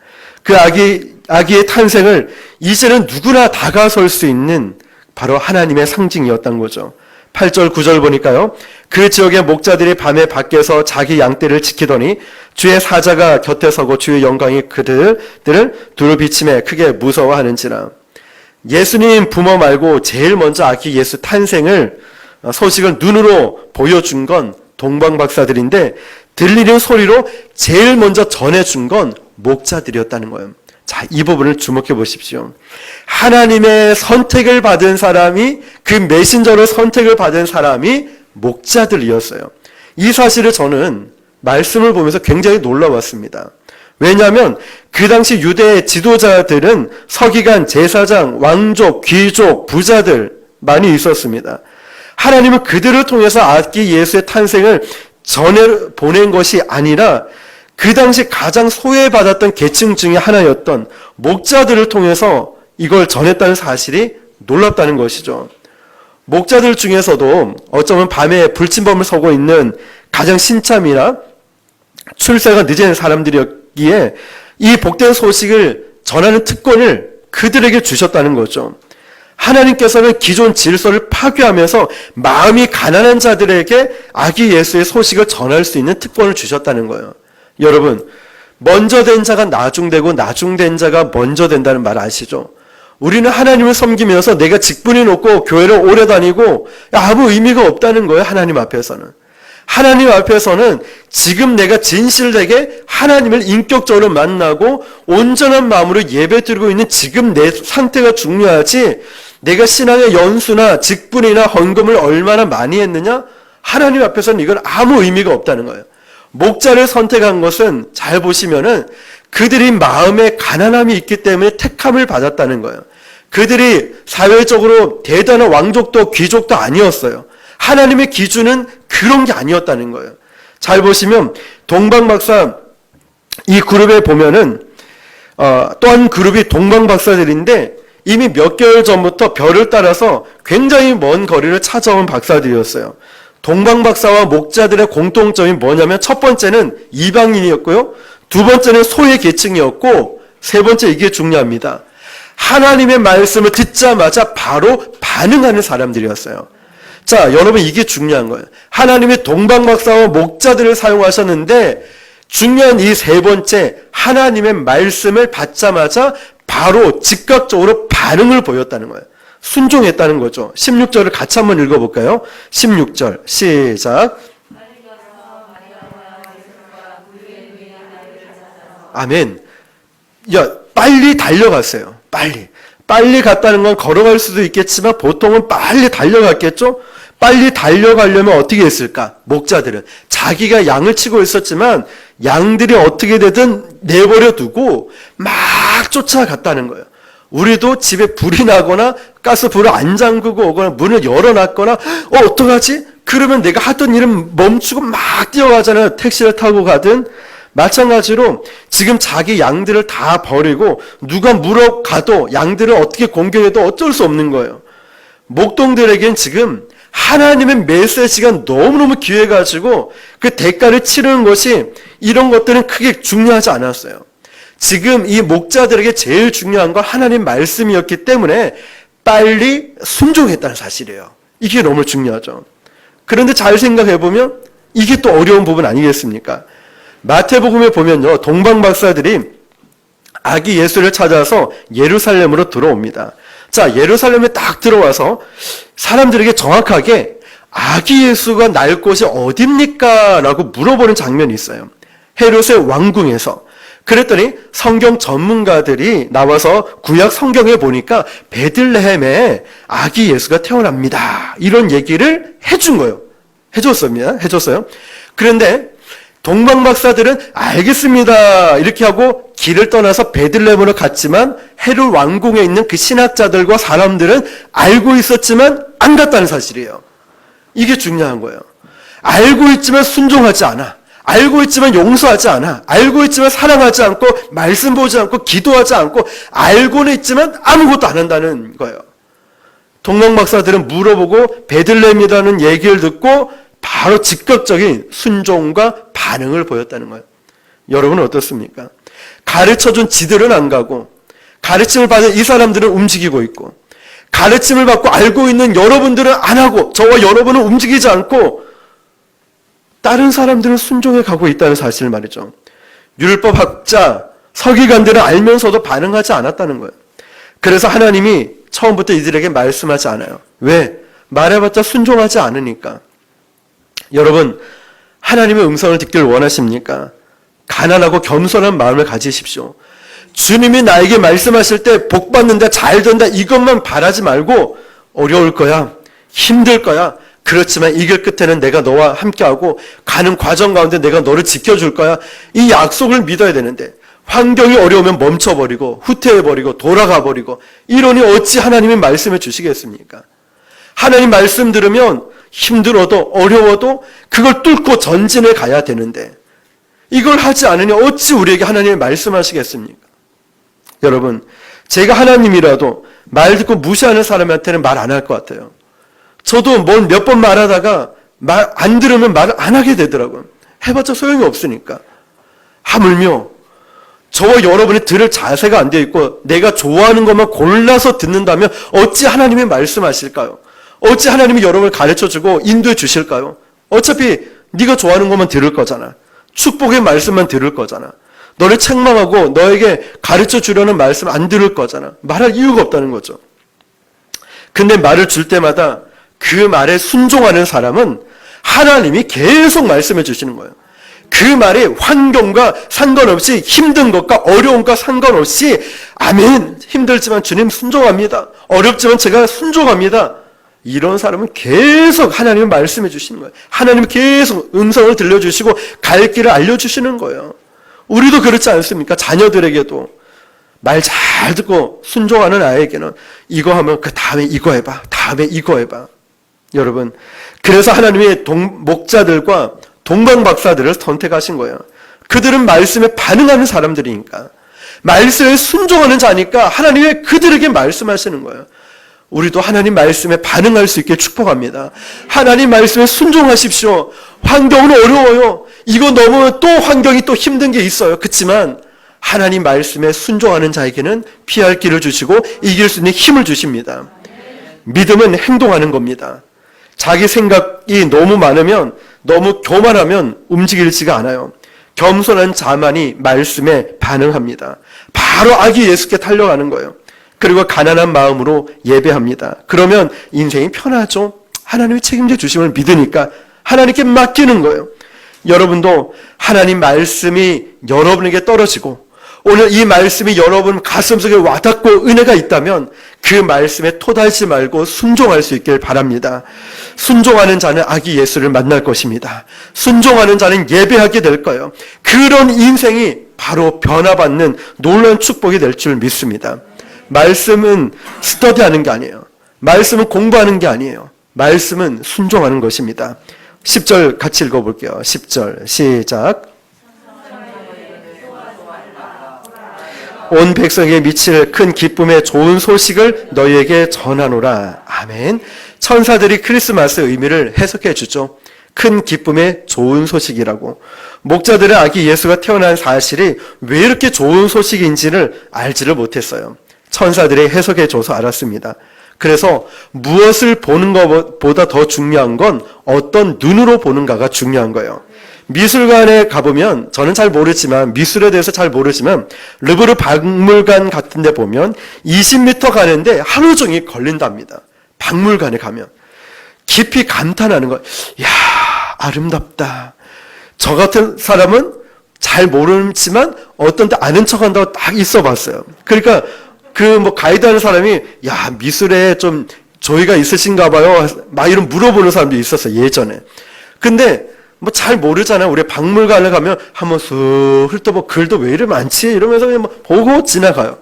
그 아기 아기의 탄생을 이제는 누구나 다가설 수 있는 바로 하나님의 상징이었던 거죠. 8절 9절 보니까요. 그 지역의 목자들이 밤에 밖에서 자기 양떼를 지키더니 주의 사자가 곁에 서고 주의 영광이 그들을 두루 비침에 크게 무서워하는지라. 예수님 부모 말고 제일 먼저 아기 예수 탄생을 소식을 눈으로 보여준 건 동방박사들인데 들리는 소리로 제일 먼저 전해준 건 목자들이었다는 거예요. 자, 이 부분을 주목해 보십시오. 하나님의 선택을 받은 사람이, 그 메신저로 선택을 받은 사람이 목자들이었어요. 이 사실을 저는 말씀을 보면서 굉장히 놀라웠습니다. 왜냐하면 그 당시 유대의 지도자들은 서기관, 제사장, 왕족, 귀족, 부자들 많이 있었습니다. 하나님은 그들을 통해서 아기 예수의 탄생을 전해 보낸 것이 아니라 그 당시 가장 소외받았던 계층 중에 하나였던 목자들을 통해서 이걸 전했다는 사실이 놀랍다는 것이죠. 목자들 중에서도 어쩌면 밤에 불침범을 서고 있는 가장 신참이나 출세가 늦은 사람들이었기에 이 복된 소식을 전하는 특권을 그들에게 주셨다는 거죠. 하나님께서는 기존 질서를 파괴하면서 마음이 가난한 자들에게 아기 예수의 소식을 전할 수 있는 특권을 주셨다는 거예요. 여러분, 먼저 된 자가 나중되고 나중된 자가 먼저 된다는 말 아시죠? 우리는 하나님을 섬기면서 내가 직분이 높고 교회를 오래 다니고 아무 의미가 없다는 거예요. 하나님 앞에서는. 하나님 앞에서는 지금 내가 진실되게 하나님을 인격적으로 만나고 온전한 마음으로 예배드리고 있는 지금 내 상태가 중요하지, 내가 신앙의 연수나 직분이나 헌금을 얼마나 많이 했느냐? 하나님 앞에서는 이건 아무 의미가 없다는 거예요. 목자를 선택한 것은 잘 보시면은 그들이 마음에 가난함이 있기 때문에 택함을 받았다는 거예요. 그들이 사회적으로 대단한 왕족도 귀족도 아니었어요. 하나님의 기준은 그런 게 아니었다는 거예요. 잘 보시면 동방박사 이 그룹에 보면은 또 한 그룹이 동방박사들인데 이미 몇 개월 전부터 별을 따라서 굉장히 먼 거리를 찾아온 박사들이었어요. 동방박사와 목자들의 공통점이 뭐냐면 첫 번째는 이방인이었고요. 두 번째는 소외 계층이었고, 세 번째 이게 중요합니다. 하나님의 말씀을 듣자마자 바로 반응하는 사람들이었어요. 자, 여러분 이게 중요한 거예요. 하나님의 동방박사와 목자들을 사용하셨는데 중요한 이 세 번째, 하나님의 말씀을 받자마자 바로 즉각적으로 반응을 보였다는 거예요. 순종했다는 거죠. 16절을 같이 한번 읽어볼까요? 16절 시작. 아멘. 야, 빨리 달려갔어요. 빨리 갔다는 건 걸어갈 수도 있겠지만 보통은 빨리 달려갔겠죠? 빨리 달려가려면 어떻게 했을까? 목자들은 자기가 양을 치고 있었지만 양들이 어떻게 되든 내버려 두고 막 쫓아갔다는 거예요. 우리도 집에 불이 나거나 가스불을 안 잠그고 오거나 문을 열어놨거나 어떡하지? 그러면 내가 하던 일은 멈추고 막 뛰어가잖아요. 택시를 타고 가든. 마찬가지로 지금 자기 양들을 다 버리고 누가 물어가도 양들을 어떻게 공격해도 어쩔 수 없는 거예요. 목동들에겐 지금 하나님의 메시지가 너무너무 귀해가지고 그 대가를 치르는 것이 이런 것들은 크게 중요하지 않았어요. 지금 이 목자들에게 제일 중요한 건 하나님 말씀이었기 때문에 빨리 순종했다는 사실이에요. 이게 너무 중요하죠. 그런데 잘 생각해보면 이게 또 어려운 부분 아니겠습니까? 마태복음에 보면요, 동방박사들이 아기 예수를 찾아서 예루살렘으로 들어옵니다. 자, 예루살렘에 딱 들어와서 사람들에게 정확하게 아기 예수가 날 곳이 어딥니까? 라고 물어보는 장면이 있어요. 헤롯의 왕궁에서. 그랬더니 성경 전문가들이 나와서 구약 성경에 보니까 베들레헴에 아기 예수가 태어납니다. 이런 얘기를 해준 거예요. 해줬어요. 그런데 동방박사들은 알겠습니다. 이렇게 하고 길을 떠나서 베들레헴으로 갔지만 헤롯 왕궁에 있는 그 신학자들과 사람들은 알고 있었지만 안 갔다는 사실이에요. 이게 중요한 거예요. 알고 있지만 순종하지 않아. 알고 있지만 용서하지 않아. 알고 있지만 사랑하지 않고 말씀 보지 않고 기도하지 않고 알고는 있지만 아무것도 안 한다는 거예요. 동방박사들은 물어보고 베들레헴이라는 얘기를 듣고 바로 즉각적인 순종과 반응을 보였다는 거예요. 여러분은 어떻습니까? 가르쳐준 지들은 안 가고 가르침을 받은 이 사람들은 움직이고 있고, 가르침을 받고 알고 있는 여러분들은 안 하고, 저와 여러분은 움직이지 않고 다른 사람들은 순종해 가고 있다는 사실을 말이죠. 율법학자, 서기관들은 알면서도 반응하지 않았다는 거예요. 그래서 하나님이 처음부터 이들에게 말씀하지 않아요. 왜? 말해봤자 순종하지 않으니까. 여러분, 하나님의 음성을 듣기를 원하십니까? 가난하고 겸손한 마음을 가지십시오. 주님이 나에게 말씀하실 때 복 받는다, 잘 된다, 이것만 바라지 말고, 어려울 거야, 힘들 거야, 그렇지만 이길 끝에는 내가 너와 함께하고 가는 과정 가운데 내가 너를 지켜줄 거야, 이 약속을 믿어야 되는데, 환경이 어려우면 멈춰버리고 후퇴해버리고 돌아가버리고 이러니 어찌 하나님이 말씀해 주시겠습니까? 하나님 말씀 들으면 힘들어도 어려워도 그걸 뚫고 전진해 가야 되는데, 이걸 하지 않으니 어찌 우리에게 하나님이 말씀하시겠습니까? 여러분, 제가 하나님이라도 말 듣고 무시하는 사람한테는 말 안 할 것 같아요. 저도 몇 번 말하다가 말 안 들으면 말을 안 하게 되더라고요. 해봤자 소용이 없으니까. 하물며 저와 여러분이 들을 자세가 안 되어 있고 내가 좋아하는 것만 골라서 듣는다면 어찌 하나님이 말씀하실까요? 어찌 하나님이 여러분을 가르쳐주고 인도해 주실까요? 어차피 네가 좋아하는 것만 들을 거잖아. 축복의 말씀만 들을 거잖아. 너를 책망하고 너에게 가르쳐 주려는 말씀 안 들을 거잖아. 말할 이유가 없다는 거죠. 근데 말을 줄 때마다 그 말에 순종하는 사람은 하나님이 계속 말씀해 주시는 거예요. 그 말이 환경과 상관없이, 힘든 것과 어려운 것과 상관없이, 아멘, 힘들지만 주님 순종합니다, 어렵지만 제가 순종합니다, 이런 사람은 계속 하나님이 말씀해 주시는 거예요. 하나님이 계속 음성을 들려주시고 갈 길을 알려주시는 거예요. 우리도 그렇지 않습니까? 자녀들에게도 말 잘 듣고 순종하는 아이에게는 이거 하면 그 다음에 이거 해봐, 다음에 이거 해봐. 여러분, 그래서 하나님의 목자들과 동방 박사들을 선택하신 거예요. 그들은 말씀에 반응하는 사람들이니까, 말씀에 순종하는 자니까 하나님이 그들에게 말씀하시는 거예요. 우리도 하나님 말씀에 반응할 수 있게 축복합니다. 하나님 말씀에 순종하십시오. 환경은 어려워요. 이거 너무 또 환경이 또 힘든 게 있어요. 그렇지만 하나님 말씀에 순종하는 자에게는 피할 길을 주시고 이길 수 있는 힘을 주십니다. 믿음은 행동하는 겁니다. 자기 생각이 너무 많으면, 너무 교만하면 움직이지가 않아요. 겸손한 자만이 말씀에 반응합니다. 바로 아기 예수께 달려가는 거예요. 그리고 가난한 마음으로 예배합니다. 그러면 인생이 편하죠. 하나님이 책임져 주심을 믿으니까 하나님께 맡기는 거예요. 여러분도 하나님 말씀이 여러분에게 떨어지고 오늘 이 말씀이 여러분 가슴속에 와닿고 은혜가 있다면 그 말씀에 토달지 말고 순종할 수 있길 바랍니다. 순종하는 자는 아기 예수를 만날 것입니다. 순종하는 자는 예배하게 될 거예요. 그런 인생이 바로 변화받는 놀라운 축복이 될 줄 믿습니다. 말씀은 스터디하는 게 아니에요. 말씀은 공부하는 게 아니에요. 말씀은 순종하는 것입니다. 10절 같이 읽어볼게요. 10절 시작. 온 백성에게 미칠 큰 기쁨의 좋은 소식을 너희에게 전하노라. 아멘. 천사들이 크리스마스의 의미를 해석해 주죠. 큰 기쁨의 좋은 소식이라고. 목자들은 아기 예수가 태어난 사실이 왜 이렇게 좋은 소식인지를 알지를 못했어요. 천사들이 해석해 줘서 알았습니다. 그래서 무엇을 보는 것보다 더 중요한 건 어떤 눈으로 보는가가 중요한 거예요. 미술관에 가보면, 저는 잘 모르지만, 미술에 대해서 잘 모르지만 르브르 박물관 같은 데 보면 20m 가는데 하루 종일 걸린답니다. 박물관에 가면 깊이 감탄하는 거예요. 이야, 아름답다. 저 같은 사람은 잘 모르지만 어떤 때 아는 척한다고 딱 있어 봤어요. 그러니까 가이드 하는 사람이, 야, 미술에 좀 조예가 있으신가 봐요, 막 이런 물어보는 사람도 있었어요, 예전에. 근데 잘 모르잖아요. 우리 박물관을 가면 한번 쑥 훑어보고 글도 왜 이리 많지? 이러면서 그냥 보고 지나가요.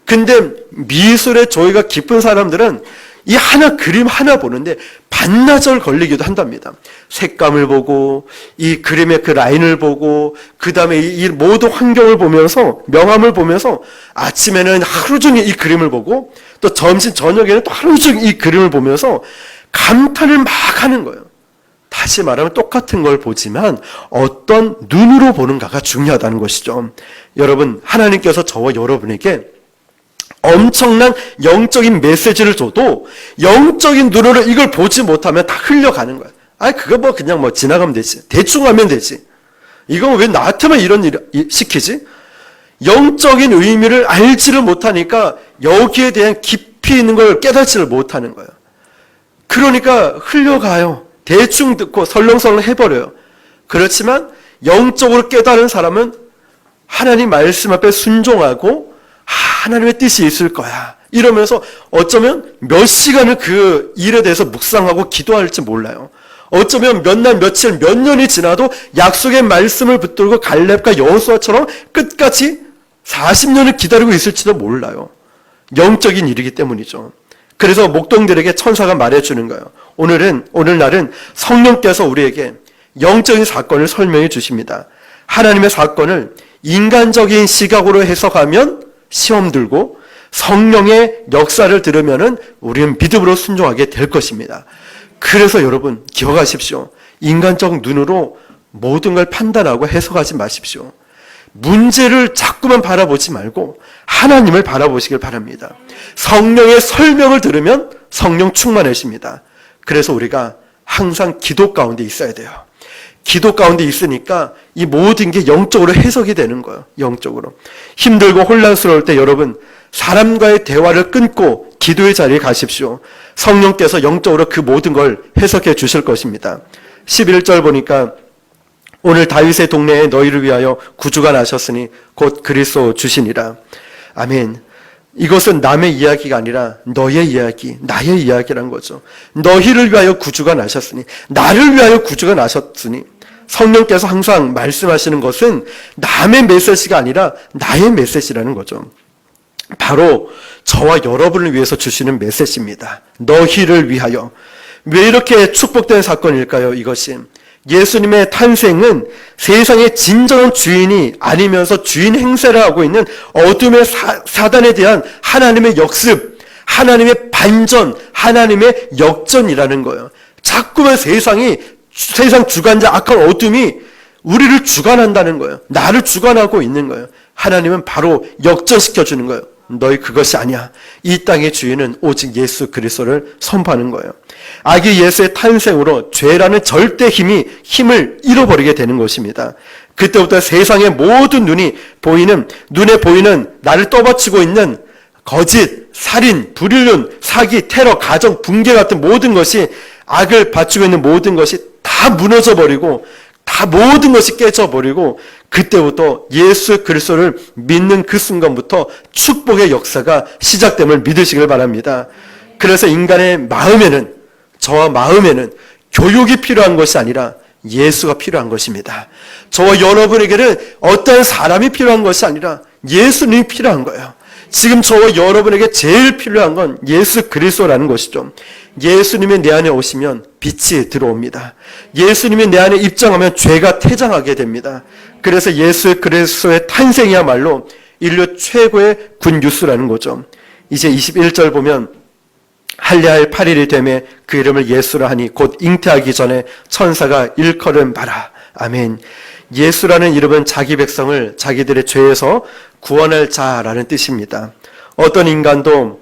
근데 미술의 조예가 깊은 사람들은 이 그림 하나 보는데 반나절 걸리기도 한답니다. 색감을 보고, 이 그림의 그 라인을 보고, 그 다음에 이 모든 환경을 보면서, 명암을 보면서 아침에는 하루 종일 이 그림을 보고, 또 점심, 저녁에는 또 하루 종일 이 그림을 보면서 감탄을 막 하는 거예요. 다시 말하면 똑같은 걸 보지만 어떤 눈으로 보는가가 중요하다는 것이죠. 여러분, 하나님께서 저와 여러분에게 엄청난 영적인 메시지를 줘도 영적인 눈으로 이걸 보지 못하면 다 흘려가는 거야. 그거 뭐 그냥 뭐 지나가면 되지. 대충 하면 되지. 이건 왜 나한테만 이런 일 시키지? 영적인 의미를 알지를 못하니까 여기에 대한 깊이 있는 걸 깨닫지를 못하는 거예요. 그러니까 흘려가요. 대충 듣고 설렁설렁 해버려요. 그렇지만 영적으로 깨달은 사람은 하나님 말씀 앞에 순종하고 하나님의 뜻이 있을 거야. 이러면서 어쩌면 몇 시간을 그 일에 대해서 묵상하고 기도할지 몰라요. 어쩌면 몇 날, 며칠, 몇 년이 지나도 약속의 말씀을 붙들고 갈렙과 여호수아처럼 끝까지 40년을 기다리고 있을지도 몰라요. 영적인 일이기 때문이죠. 그래서 목동들에게 천사가 말해주는 거예요. 오늘날은 성령께서 우리에게 영적인 사건을 설명해 주십니다. 하나님의 사건을 인간적인 시각으로 해석하면 시험 들고 성령의 역사를 들으면은 우리는 믿음으로 순종하게 될 것입니다. 그래서 여러분 기억하십시오. 인간적 눈으로 모든 걸 판단하고 해석하지 마십시오. 문제를 자꾸만 바라보지 말고 하나님을 바라보시길 바랍니다. 성령의 설명을 들으면 성령 충만해집니다. 그래서 우리가 항상 기도 가운데 있어야 돼요. 기도 가운데 있으니까 이 모든 게 영적으로 해석이 되는 거예요. 영적으로. 힘들고 혼란스러울 때 여러분 사람과의 대화를 끊고 기도의 자리에 가십시오. 성령께서 영적으로 그 모든 걸 해석해 주실 것입니다. 11절 보니까 오늘 다윗의 동네에 너희를 위하여 구주가 나셨으니 곧 그리스도 주시니라. 아멘. 이것은 남의 이야기가 아니라 너의 이야기, 나의 이야기란 거죠. 너희를 위하여 구주가 나셨으니, 나를 위하여 구주가 나셨으니, 성령께서 항상 말씀하시는 것은 남의 메시지가 아니라 나의 메시지라는 거죠. 바로 저와 여러분을 위해서 주시는 메시지입니다. 너희를 위하여. 왜 이렇게 축복된 사건일까요? 이것이 예수님의 탄생은 세상의 진정한 주인이 아니면서 주인 행세를 하고 있는 어둠의 사단에 대한 하나님의 역습, 하나님의 반전, 하나님의 역전이라는 거예요. 자꾸만 세상 주관자 악한 어둠이 우리를 주관한다는 거예요. 나를 주관하고 있는 거예요. 하나님은 바로 역전시켜주는 거예요. 너희 그것이 아니야. 이 땅의 주인은 오직 예수 그리스도를 선포하는 거예요. 아기 예수의 탄생으로 죄라는 절대 힘을 잃어버리게 되는 것입니다. 그때부터 세상의 모든 눈에 보이는 나를 떠받치고 있는 거짓, 살인, 불륜, 사기, 테러, 가정, 붕괴 같은 모든 것이 악을 받치고 있는 모든 것이 다 무너져버리고 다 모든 것이 깨져버리고 그때부터 예수 그리스도를 믿는 그 순간부터 축복의 역사가 시작됨을 믿으시길 바랍니다. 그래서 인간의 마음에는 저와 마음에는 교육이 필요한 것이 아니라 예수가 필요한 것입니다. 저와 여러분에게는 어떤 사람이 필요한 것이 아니라 예수님이 필요한 거예요. 지금 저와 여러분에게 제일 필요한 건 예수 그리스도라는 것이죠. 예수님이 내 안에 오시면 빛이 들어옵니다. 예수님이 내 안에 입장하면 죄가 퇴장하게 됩니다. 그래서 예수 그리스도의 탄생이야말로 인류 최고의 굿뉴스라는 거죠. 이제 21절 보면 할례할 8일이 되매 그 이름을 예수라 하니 곧 잉태하기 전에 천사가 일컬음 바라. 아멘. 예수라는 이름은 자기 백성을 자기들의 죄에서 구원할 자라는 뜻입니다. 어떤 인간도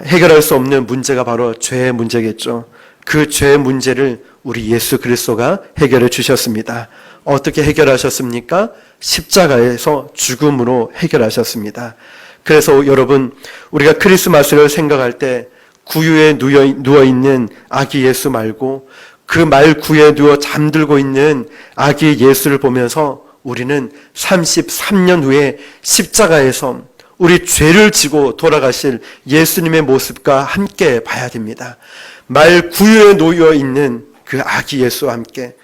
해결할 수 없는 문제가 바로 죄의 문제겠죠. 그 죄의 문제를 우리 예수 그리스도가 해결해 주셨습니다. 어떻게 해결하셨습니까? 십자가에서 죽음으로 해결하셨습니다. 그래서 여러분 우리가 크리스마스를 생각할 때 구유에 누워있는 아기 예수 말고 그 말구에 누워 잠들고 있는 아기 예수를 보면서 우리는 33년 후에 십자가에서 우리 죄를 지고 돌아가실 예수님의 모습과 함께 봐야 됩니다. 말구유에 놓여 있는 그 아기 예수와 함께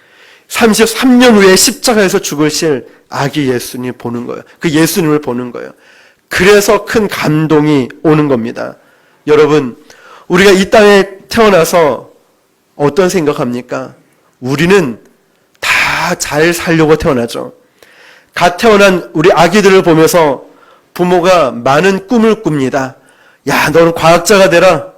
33년 후에 십자가에서 죽으실 아기 예수님 보는 거예요. 그 예수님을 보는 거예요. 그래서 큰 감동이 오는 겁니다. 여러분, 우리가 이 땅에 태어나서 어떤 생각합니까? 우리는 다 잘 살려고 태어나죠. 갓 태어난 우리 아기들을 보면서 부모가 많은 꿈을 꿉니다. 야, 너는 과학자가 되라.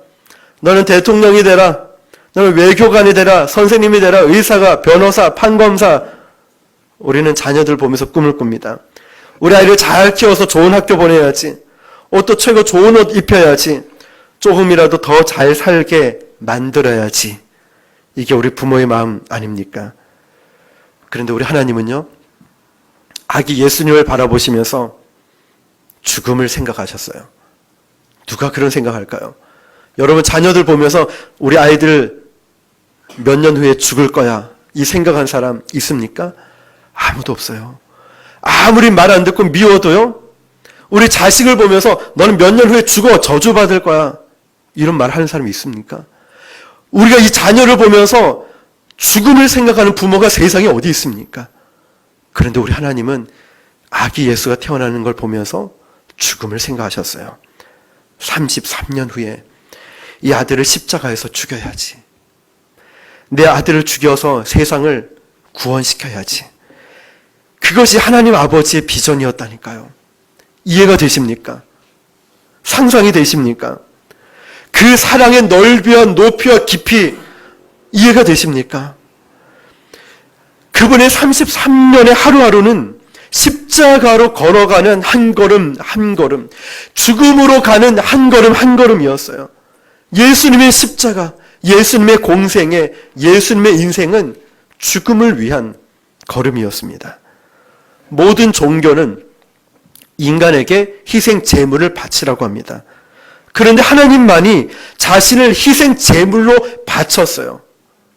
너는 대통령이 되라. 너는 외교관이 되라. 선생님이 되라. 의사가, 변호사, 판검사. 우리는 자녀들 보면서 꿈을 꿉니다. 우리 아이를 잘 키워서 좋은 학교 보내야지. 옷도 최고 좋은 옷 입혀야지. 조금이라도 더 잘 살게 만들어야지. 이게 우리 부모의 마음 아닙니까? 그런데 우리 하나님은요, 아기 예수님을 바라보시면서 죽음을 생각하셨어요. 누가 그런 생각할까요? 여러분 자녀들 보면서 우리 아이들 몇 년 후에 죽을 거야, 이 생각한 사람 있습니까? 아무도 없어요. 아무리 말 안 듣고 미워도요, 우리 자식을 보면서 너는 몇 년 후에 죽어, 저주받을 거야, 이런 말 하는 사람이 있습니까? 우리가 이 자녀를 보면서 죽음을 생각하는 부모가 세상에 어디 있습니까? 그런데 우리 하나님은 아기 예수가 태어나는 걸 보면서 죽음을 생각하셨어요. 33년 후에 이 아들을 십자가에서 죽여야지. 내 아들을 죽여서 세상을 구원시켜야지. 그것이 하나님 아버지의 비전이었다니까요. 이해가 되십니까? 상상이 되십니까? 그 사랑의 넓이와 높이와 깊이 이해가 되십니까? 그분의 33년의 하루하루는 십자가로 걸어가는 한 걸음 한 걸음, 죽음으로 가는 한 걸음 한 걸음이었어요. 예수님의 십자가, 예수님의 공생애, 예수님의 인생은 죽음을 위한 걸음이었습니다. 모든 종교는 인간에게 희생 제물을 바치라고 합니다. 그런데 하나님만이 자신을 희생 제물로 바쳤어요.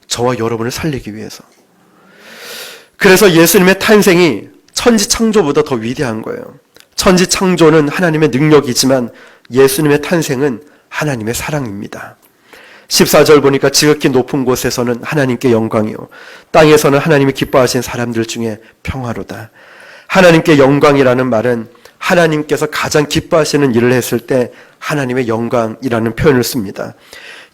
저와 여러분을 살리기 위해서. 그래서 예수님의 탄생이 천지 창조보다 더 위대한 거예요. 천지 창조는 하나님의 능력이지만 예수님의 탄생은 하나님의 사랑입니다. 14절 보니까 지극히 높은 곳에서는 하나님께 영광이요, 땅에서는 하나님이 기뻐하신 사람들 중에 평화로다. 하나님께 영광이라는 말은 하나님께서 가장 기뻐하시는 일을 했을 때 하나님의 영광이라는 표현을 씁니다.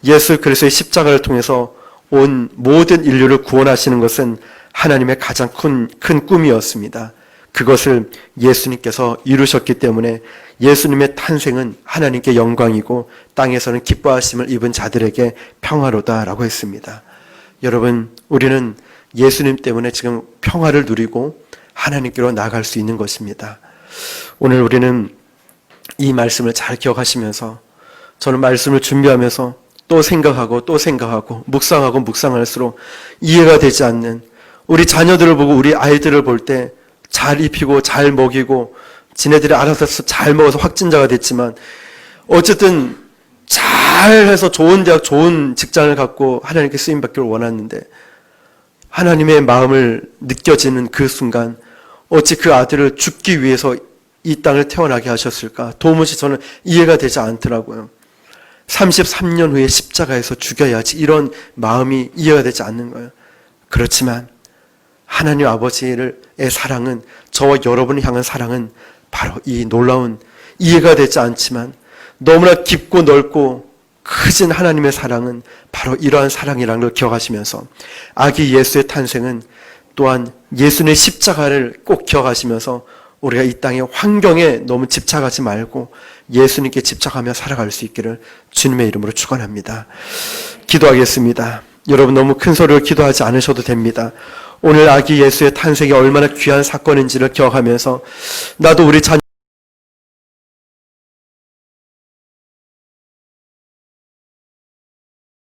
예수 그리스도의 십자가를 통해서 온 모든 인류를 구원하시는 것은 하나님의 가장 큰 꿈이었습니다. 그것을 예수님께서 이루셨기 때문에 예수님의 탄생은 하나님께 영광이고 땅에서는 기뻐하심을 입은 자들에게 평화로다라고 했습니다. 여러분, 우리는 예수님 때문에 지금 평화를 누리고 하나님께로 나아갈 수 있는 것입니다. 오늘 우리는 이 말씀을 잘 기억하시면서, 저는 말씀을 준비하면서 또 생각하고 묵상할수록 이해가 되지 않는 우리 자녀들을 보고 우리 아이들을 볼 때 잘 입히고 잘 먹이고 지네들이 알아서 잘 먹어서 확진자가 됐지만 어쨌든 잘해서 좋은 대학 좋은 직장을 갖고 하나님께 쓰임받기를 원하는데 하나님의 마음을 느껴지는 그 순간 어찌 그 아들을 죽기 위해서 이 땅을 태어나게 하셨을까? 도무지 저는 이해가 되지 않더라고요. 33년 후에 십자가에서 죽여야지, 이런 마음이 이해가 되지 않는 거예요. 그렇지만 하나님 아버지의 사랑은, 저와 여러분을 향한 사랑은 바로 이 놀라운, 이해가 되지 않지만 너무나 깊고 넓고 크진 하나님의 사랑은 바로 이러한 사랑이라는 걸 기억하시면서, 아기 예수의 탄생은 또한 예수님의 십자가를 꼭 기억하시면서 우리가 이 땅의 환경에 너무 집착하지 말고 예수님께 집착하며 살아갈 수 있기를 주님의 이름으로 축원합니다. 기도하겠습니다. 여러분 너무 큰 소리로 기도하지 않으셔도 됩니다. 오늘 아기 예수의 탄생이 얼마나 귀한 사건인지를 기억하면서 나도 우리 자녀